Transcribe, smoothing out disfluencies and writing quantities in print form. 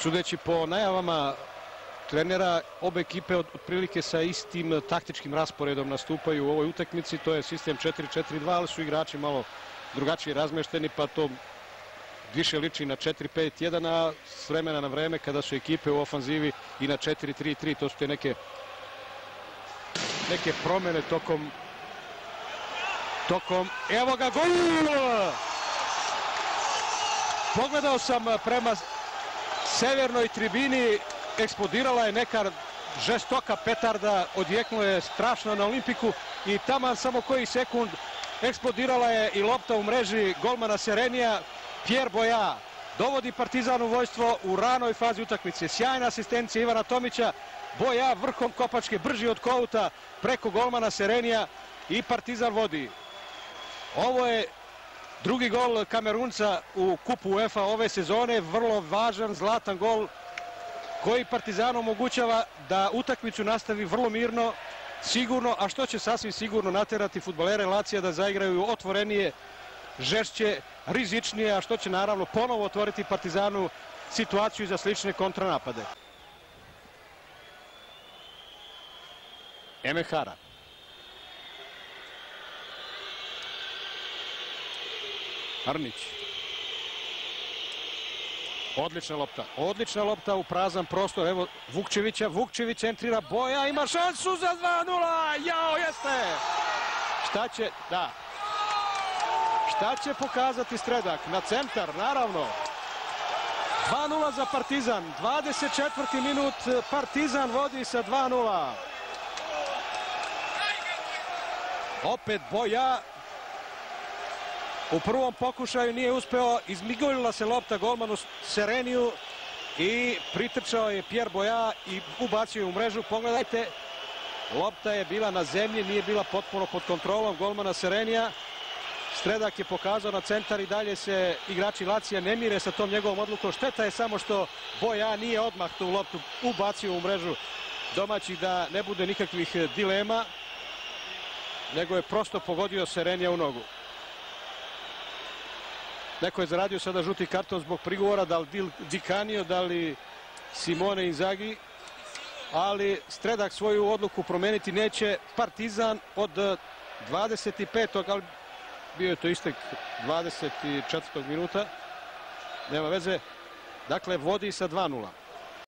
Sudeći po najavama trenera, obe ekipe otprilike sa istim taktičkim rasporedom nastupaju u ovoj utakmici. To je sistem 4-4-2, ali su igrači malo drugačije razmešteni, pa to više liči na 4-5-1, a s vremena na vreme kada su ekipe u ofanzivi i na 4-3-3. To su te neke promjene tokom... Evo ga, gol! Pogledao sam prema severnoj tribini, eksplodirala je neka žestoka petarda, odjeknula je strašno na Olimpiku i taman samo koji sekund eksplodirala je i lopta u mreži golmana Serenija. Pierre Boja dovodi Partizan u vojstvo u ranoj fazi utakmice. Sjajna asistencija Ivana Tomića. Boja vrhom kopačke, brži od Kouta preko golmana Serenija i Partizan vodi. Ovo je drugi gol Kamerunca u kupu UEFA ove sezone. Vrlo važan, zlatan gol koji Partizanu omogućava da utakmicu nastavi vrlo mirno, sigurno, a što će sasvim sigurno naterati fudbalere Lazija da zaigraju otvorenije, žešće, rizičnije, a što će naravno ponovo otvoriti Partizanu situaciju za slične kontranapade. Emehara. Arnić. Odlična lopta u prazan prostor. Evo Vukčevića, Vukčević centrira, Boja ima šansu za 2:0. Jao, jeste! Šta će pokazati Sredak? Na centar, naravno. 2:0 za Partizan. 24. minut, Partizan vodi sa 2:0. Opet Boja. U prvom pokušaju nije uspeo, izmigolila se lopta golmanu Sereniju i pritrčao je Pierre Boja i ubacio je u mrežu. Pogledajte, lopta je bila na zemlji, nije bila potpuno pod kontrolom golmana Serenija. Sredak je pokazao na centar i dalje se igrači Lazija ne mire sa tom njegovom odlukom. Šteta je samo što Boja nije odmah tu loptu ubacio u mrežu domaći, da ne bude nikakvih dilema, nego je prosto pogodio Serenija u nogu. Neko je zaradio sada žuti karton zbog prigovora, da li Di Canio, da li Simone Inzaghi, ali Sredak svoju odluku promeniti neće. Partizan od 25. ali bio je to istek 24. minuta, nema veze, dakle vodi sa 2:0.